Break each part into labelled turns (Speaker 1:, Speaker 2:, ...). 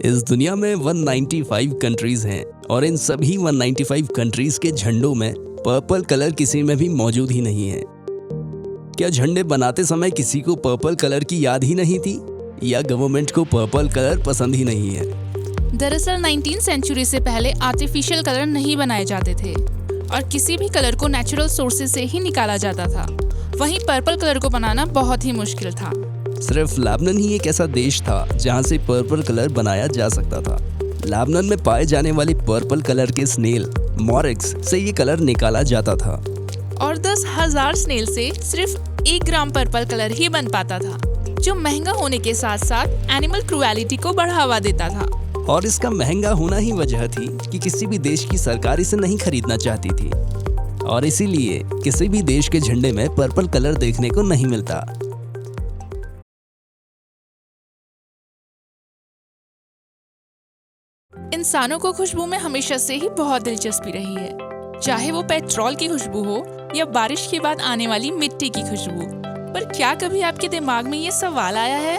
Speaker 1: इस दुनिया में 195 कंट्रीज हैं और इन सभी 195 कंट्रीज के झंडों में पर्पल कलर किसी में भी मौजूद ही नहीं है। क्या झंडे बनाते समय किसी को पर्पल कलर की याद ही नहीं थी या गवर्नमेंट को पर्पल कलर पसंद ही नहीं है?
Speaker 2: दरअसल 19वीं सेंचुरी से पहले आर्टिफिशियल कलर नहीं बनाए जाते थे और किसी भी कलर को नेचुरल सोर्सेज से ही निकाला जाता था। वहीं पर्पल कलर को बनाना बहुत ही मुश्किल था।
Speaker 1: सिर्फ लेबनान ही एक ऐसा देश था जहां से पर्पल कलर बनाया जा सकता था। लेबनान में पाए जाने वाले पर्पल कलर के स्नेल मॉरिक्स से ये कलर निकाला जाता था
Speaker 2: और 10,000 स्नेल से सिर्फ 1 ग्राम पर्पल कलर ही बन पाता था, जो महंगा होने के साथ साथ एनिमल क्रूएलिटी को बढ़ावा देता था।
Speaker 1: और इसका महंगा होना ही वजह थी कि किसी भी देश की सरकार इसे नहीं खरीदना चाहती थी और इसीलिए किसी भी देश के झंडे में पर्पल कलर देखने को नहीं मिलता।
Speaker 2: इंसानों को खुशबू में हमेशा से ही बहुत दिलचस्पी रही है, चाहे वो पेट्रोल की खुशबू हो या बारिश के बाद आने वाली मिट्टी की खुशबू। पर क्या कभी आपके दिमाग में ये सवाल आया है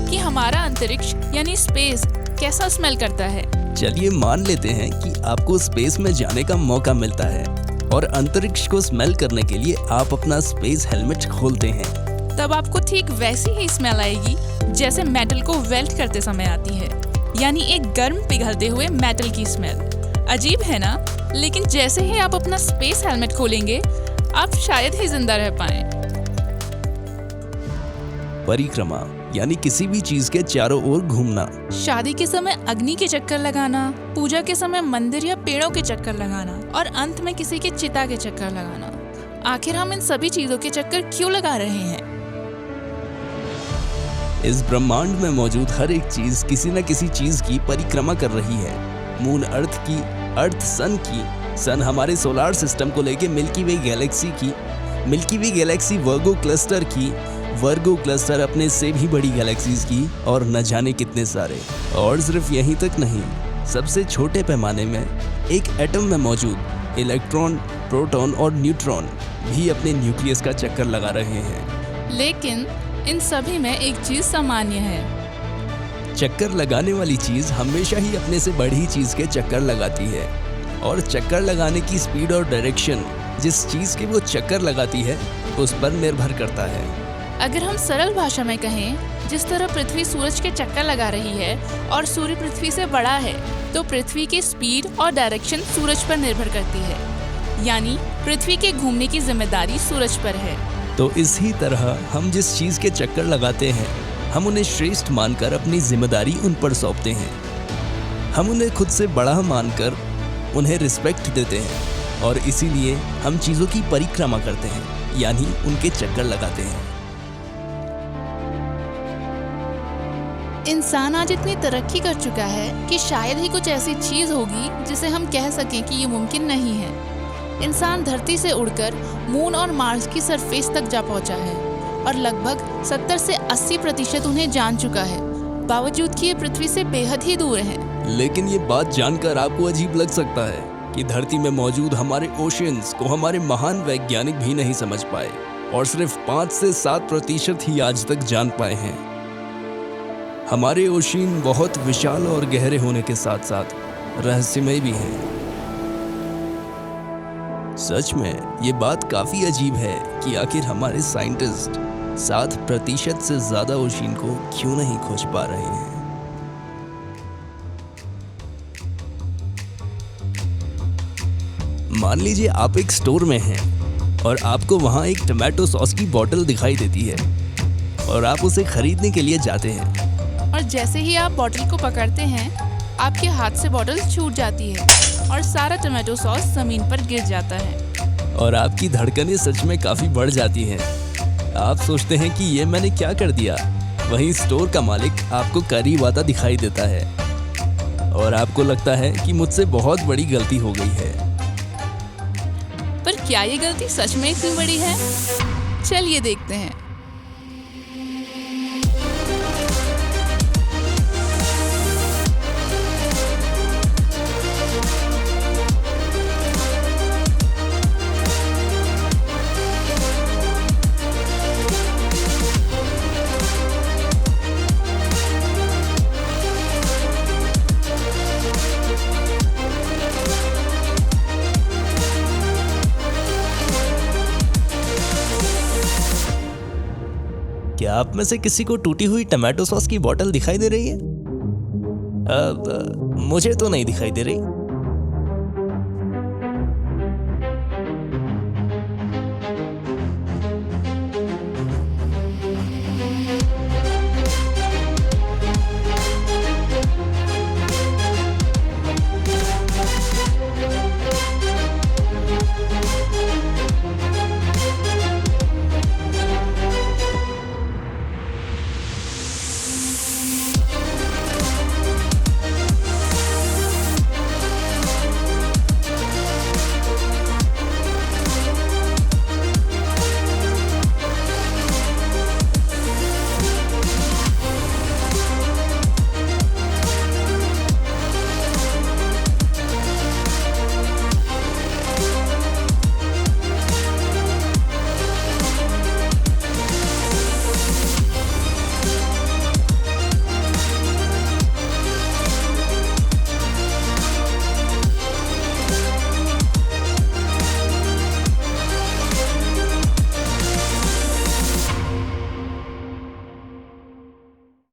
Speaker 2: कि हमारा अंतरिक्ष यानी स्पेस कैसा स्मेल करता है?
Speaker 1: चलिए मान लेते हैं कि आपको स्पेस में जाने का मौका मिलता है और अंतरिक्ष को स्मेल करने के लिए आप अपना स्पेस हेलमेट खोलते हैं।
Speaker 2: तब आपको ठीक वैसी ही स्मेल आएगी जैसे मेटल को वेल्ड करते समय आती है, यानी एक गर्म पिघलते हुए मेटल की स्मेल। अजीब है ना? लेकिन जैसे ही आप अपना स्पेस हेलमेट खोलेंगे आप शायद ही जिंदा रह पाएं।
Speaker 1: परिक्रमा यानी किसी भी चीज के चारों ओर घूमना।
Speaker 2: शादी के समय अग्नि के चक्कर लगाना, पूजा के समय मंदिर या पेड़ों के चक्कर लगाना और अंत में किसी के चिता के चक्कर लगाना। आखिर हम इन सभी चीजों के चक्कर क्यों लगा रहे हैं?
Speaker 1: इस ब्रह्मांड में मौजूद हर एक चीज किसी न किसी चीज की परिक्रमा कर रही है। मून अर्थ की, अर्थ सन की, सन हमारे सोलार सिस्टम को लेके मिल्की वे गैलेक्सी की, मिल्की वे गैलेक्सी वर्गो क्लस्टर की, वर्गो क्लस्टर अपने से भी बड़ी गैलेक्सीज की और न जाने कितने सारे। और सिर्फ यहीं तक नहीं, सबसे छोटे पैमाने में एक एटम में मौजूद इलेक्ट्रॉन, प्रोटॉन और न्यूट्रॉन भी अपने न्यूक्लियस का चक्कर लगा रहे हैं।
Speaker 2: लेकिन इन सभी में एक चीज सामान्य है।
Speaker 1: चक्कर लगाने वाली चीज हमेशा ही अपने से बड़ी चीज के चक्कर लगाती है और चक्कर लगाने की स्पीड और डायरेक्शन जिस चीज के वो चक्कर लगाती है उस पर निर्भर करता है।
Speaker 2: अगर हम सरल भाषा में कहें, जिस तरह पृथ्वी सूरज के चक्कर लगा रही है और सूर्य पृथ्वी से बड़ा है, तो पृथ्वी की स्पीड और डायरेक्शन सूरज पर निर्भर करती है, यानी पृथ्वी के घूमने की जिम्मेदारी सूरज पर है।
Speaker 1: तो इसी तरह हम जिस चीज के चक्कर लगाते हैं, हम उन्हें श्रेष्ठ मानकर अपनी जिम्मेदारी उन पर सौंपते हैं। हम उन्हें खुद से बड़ा मानकर उन्हें रिस्पेक्ट देते हैं और इसीलिए हम चीजों की परिक्रमा करते हैं, यानी उनके चक्कर लगाते हैं।
Speaker 2: इंसान आज इतनी तरक्की कर चुका है कि शायद ही कुछ ऐसी चीज होगी जिसे हम कह सकें कि ये मुमकिन नहीं है। इंसान धरती से उड़कर मून और मार्स की सरफेस तक जा पहुंचा है और लगभग 70 से 80% उन्हें जान चुका है, बावजूद कि ये पृथ्वी से बेहद ही दूर है।
Speaker 1: लेकिन ये बात जानकर आपको अजीब लग सकता है कि धरती में मौजूद हमारे ओशियंस को हमारे महान वैज्ञानिक भी नहीं समझ पाए और सिर्फ 5 से 7% ही आज तक जान पाए हैं। हमारे ओशियन बहुत विशाल और गहरे होने के साथ साथ रहस्यमय भी हैं। सच में ये बात काफी अजीब है कि आखिर हमारे साइंटिस्ट 7% से ज्यादा ओशियन को क्यों नहीं खोज पा रहे हैं। मान लीजिए आप एक स्टोर में हैं और आपको वहां एक टमाटो सॉस की बोतल दिखाई देती है और आप उसे खरीदने के लिए जाते हैं।
Speaker 2: और जैसे ही आप बोतल को पकड़ते हैं, आपके हाथ से बोतल छूट जाती है और सारा टमाटो सॉस जमीन पर गिर जाता है।
Speaker 1: और आपकी धड़कनें सच में काफी बढ़ जाती हैं। आप सोचते हैं कि ये मैंने क्या कर दिया। वहीं स्टोर का मालिक आपको करीब आता दिखाई देता है और आपको लगता है कि मुझसे बहुत बड़ी गलती हो गई है।
Speaker 2: पर क्या ये गलती सच में इतनी बड़ी है? चलिए देखते हैं।
Speaker 3: क्या आप में से किसी को टूटी हुई टमाटो सॉस की बोतल दिखाई दे रही है? मुझे तो नहीं दिखाई दे रही।